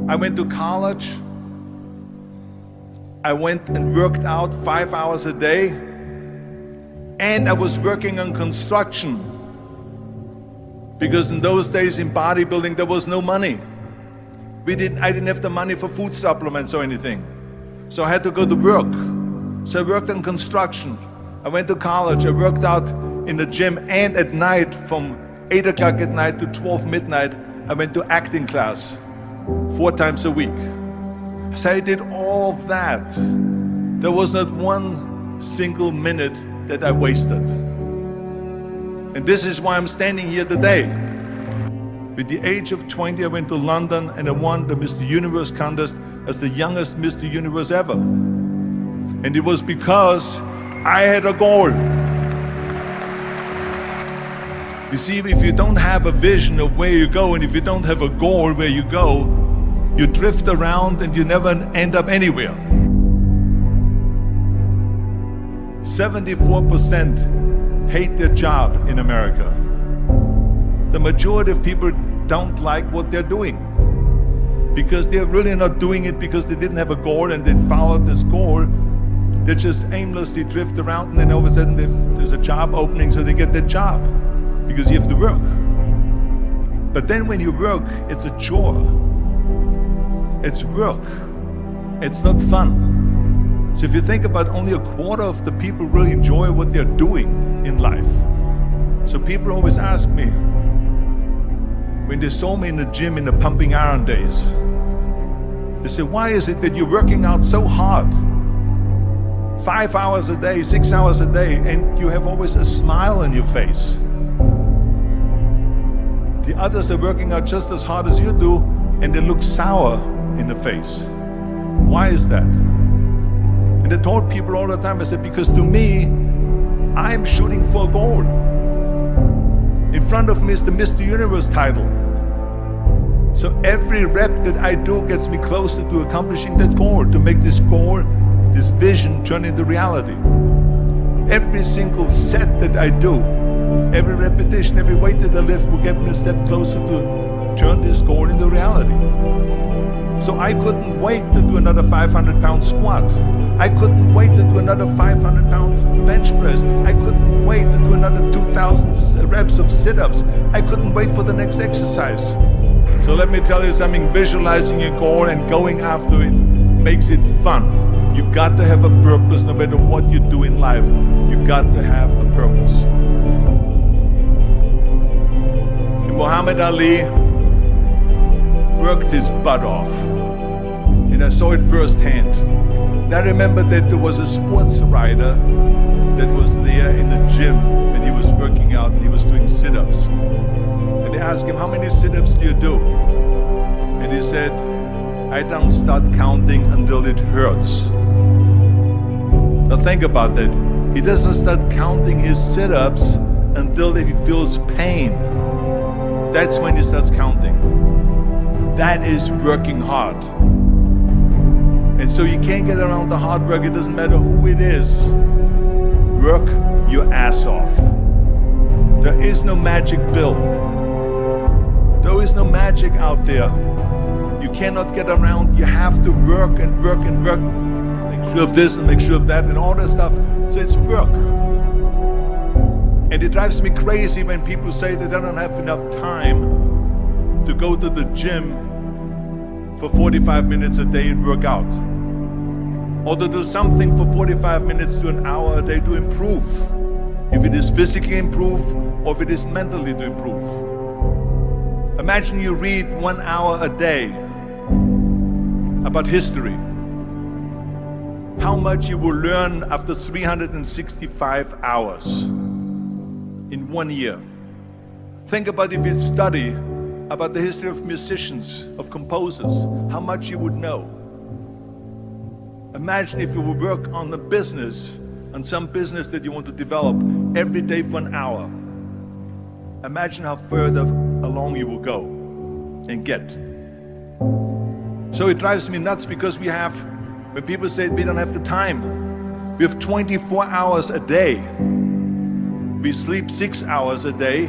I went to college. I went and worked out 5 hours a day, and I was working on construction, because in those days in bodybuilding there was no money. I didn't have the money for food supplements or anything, so I had to go to work. So I worked on construction. I went to college. I worked out in the gym, and at night from 8 o'clock at night to 12 midnight I went to acting class 4 times a week. So I did all of that. There was not one single minute that I wasted. And this is why I'm standing here today. With the age of 20, I went to London and I won the Mr. Universe contest as the youngest Mr. Universe ever. And it was because I had a goal. You see, if you don't have a vision of where you go, and if you don't have a goal where you go, you drift around and you never end up anywhere. 74% hate their job in America. The majority of people don't like what they're doing because they're really not doing it because they didn't have a goal and they followed this goal. They just aimlessly drift around, and then all of a sudden there's a job opening, so they get that job because you have to work. But then when you work, it's a chore. It's work. It's not fun. So if you think about, only a quarter of the people really enjoy what they're doing in life. So people always ask me, when they saw me in the gym in the pumping iron days, they say, why is it that you're working out so hard? 5 hours a day, 6 hours a day, and you have always a smile on your face. The others are working out just as hard as you do, and they look sour in the face. Why is that? And I told people all the time, I said, because to me, I'm shooting for a goal. In front of me is the Mr. Universe title. So every rep that I do gets me closer to accomplishing that goal, to make this goal, this vision, turn into reality. Every single set that I do, every repetition, every weight that I lift will get me a step closer to turn this goal into reality. So I couldn't wait to do another 500-pound squat. I couldn't wait to do another 500-pound bench press. I couldn't wait to do another 2,000 reps of sit-ups. I couldn't wait for the next exercise. So let me tell you something, visualizing your goal and going after it makes it fun. You got to have a purpose. No matter what you do in life, you got to have a purpose. And Muhammad Ali worked his butt off, and I saw it firsthand. And I remember that there was a sports writer that was there in the gym when he was working out and he was doing sit-ups. And they asked him, how many sit-ups do you do? And he said, I don't start counting until it hurts. Now think about that. He doesn't start counting his sit-ups until he feels pain. That's when he starts counting. That is working hard. And so you can't get around the hard work. It doesn't matter who it is. Work your ass off. There is no magic pill. There is no magic out there. You cannot get around. You have to work and work and work. Make sure of this and make sure of that and all that stuff. So it's work. And it drives me crazy when people say that they don't have enough time to go to the gym for 45 minutes a day and work out. Or to do something for 45 minutes to an hour a day to improve. If it is physically improve or if it is mentally to improve. Imagine you read 1 hour a day about history. How much you will learn after 365 hours in 1 year. Think about if you study about the history of musicians, of composers, how much you would know. Imagine if you would work on a business, on some business that you want to develop every day for an hour. Imagine how further along you will go and get. So it drives me nuts because when people say we don't have the time, we have 24 hours a day. We sleep 6 hours a day,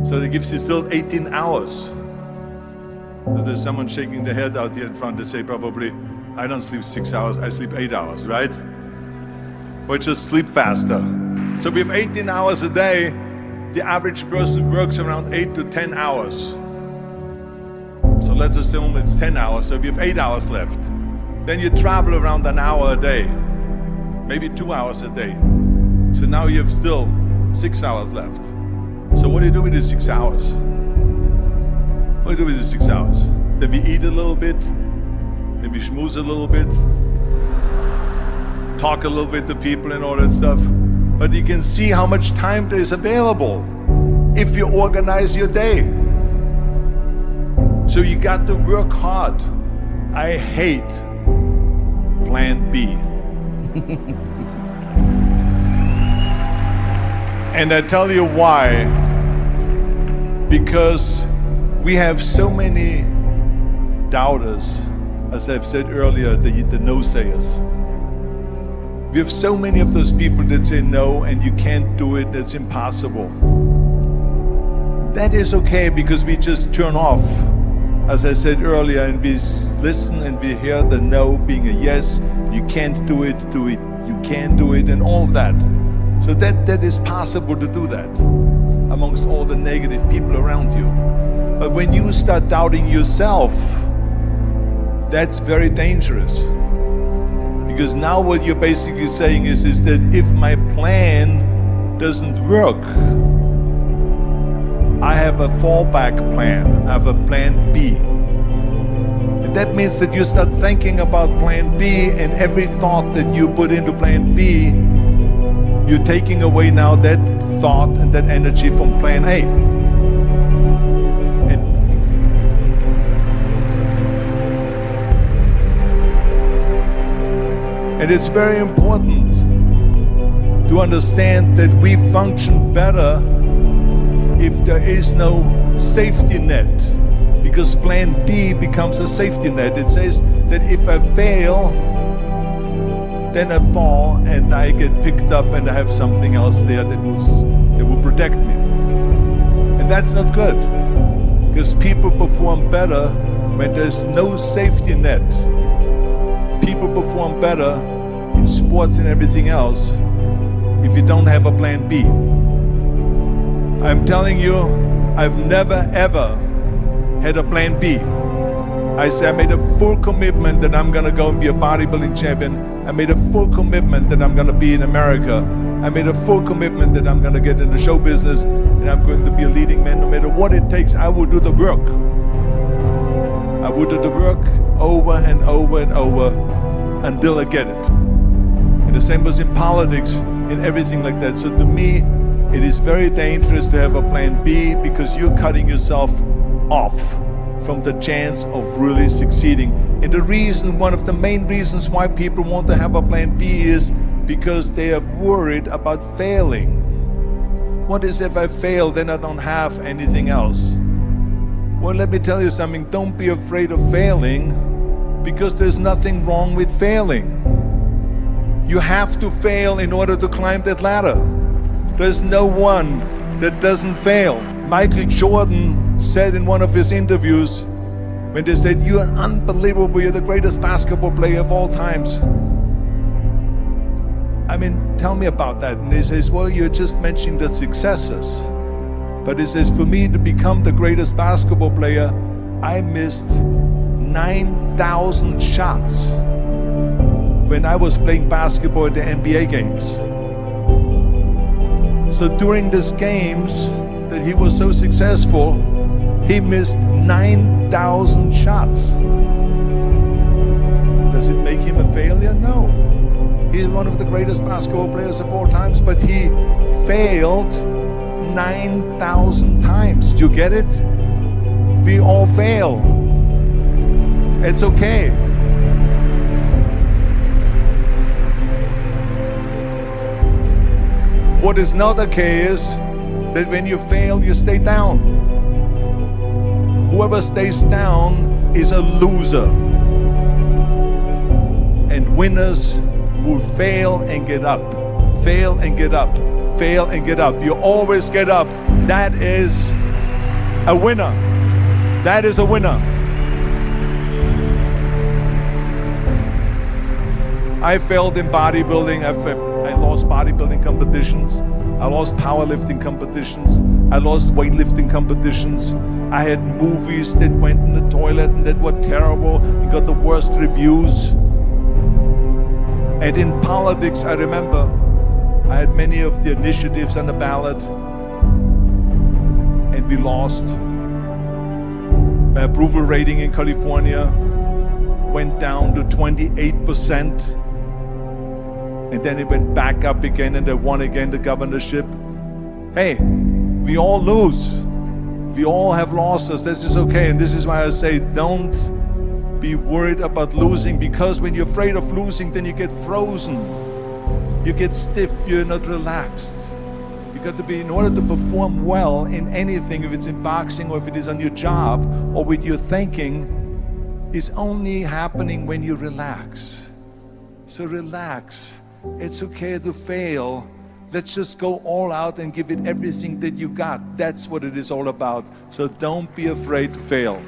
so that gives you still 18 hours. So there's someone shaking their head out here in front. They say probably, I don't sleep 6 hours, I sleep 8 hours, right? Or just sleep faster. So we have 18 hours a day. The average person works around 8 to 10 hours. So let's assume it's 10 hours, so we have 8 hours left. Then you travel around an hour a day, maybe 2 hours a day. So now you have still 6 hours left. So what do you do with these 6 hours? What do you do with these 6 hours? Then we eat a little bit, then we schmooze a little bit, talk a little bit to people and all that stuff. But you can see how much time there is available if you organize your day. So you got to work hard. I hate plan B. And I tell you why. Because we have so many doubters, as I've said earlier, the no-sayers. We have so many of those people that say no and you can't do it, that's impossible. That is okay because we just turn off, as I said earlier, and we listen and we hear the no being a yes. You can't do it, you can do it, and all of that. So that is possible to do that amongst all the negative people around you. But when you start doubting yourself, that's very dangerous. Because now what you're basically saying is that if my plan doesn't work, I have a fallback plan, I have a plan B. And that means that you start thinking about plan B, and every thought that you put into plan B, you're taking away now that thought and that energy from plan A. And it's very important to understand that we function better if there is no safety net, because plan B becomes a safety net. It says that if I fail, then I fall and I get picked up and I have something else there that will protect me. And that's not good, because people perform better when there's no safety net. People perform better in sports and everything else if you don't have a plan B. I'm telling you, I've never ever had a plan B. I said I made a full commitment that I'm gonna go and be a bodybuilding champion. I made a full commitment that I'm gonna be in America. I made a full commitment that I'm gonna get in the show business and I'm going to be a leading man. No matter what it takes, I will do the work. I will do the work over and over and over until I get it. And the same was in politics, in everything like that. So to me, it is very dangerous to have a plan B, because you're cutting yourself off from the chance of really succeeding. And the reason, one of the main reasons why people want to have a plan B is because they are worried about failing. What is if I fail, then I don't have anything else? Well, let me tell you something, don't be afraid of failing, because there's nothing wrong with failing. You have to fail in order to climb that ladder. There's no one that doesn't fail. Michael Jordan said in one of his interviews, when they said, "You're unbelievable, you're the greatest basketball player of all times." I mean, tell me about that. And he says, well, you're just mentioning the successes. But he says, for me to become the greatest basketball player, I missed 9,000 shots when I was playing basketball at the NBA games. So during these games that he was so successful, he missed 9,000 shots. Does it make him a failure? No. He's one of the greatest basketball players of all times, but he failed 9,000 times. Do you get it? We all fail. It's okay. What is not okay is that when you fail, you stay down. Whoever stays down is a loser. And winners will fail and get up, fail and get up, fail and get up. You always get up. That is a winner. That is a winner. I failed in bodybuilding. I lost bodybuilding competitions. I lost powerlifting competitions. I lost weightlifting competitions. I had movies that went in the toilet and that were terrible and got the worst reviews. And in politics, I remember I had many of the initiatives on the ballot and we lost. My approval rating in California went down to 28%. And then it went back up again and I won again the governorship. Hey, we all lose. We all have losses. This is okay. And this is why I say don't be worried about losing, because when you're afraid of losing, then you get frozen. You get stiff. You're not relaxed. You got to be, in order to perform well in anything, if it's in boxing or if it is on your job or with your thinking, is only happening when you relax. So relax. It's okay to fail. Let's just go all out and give it everything that you got. That's what it is all about. So don't be afraid to fail.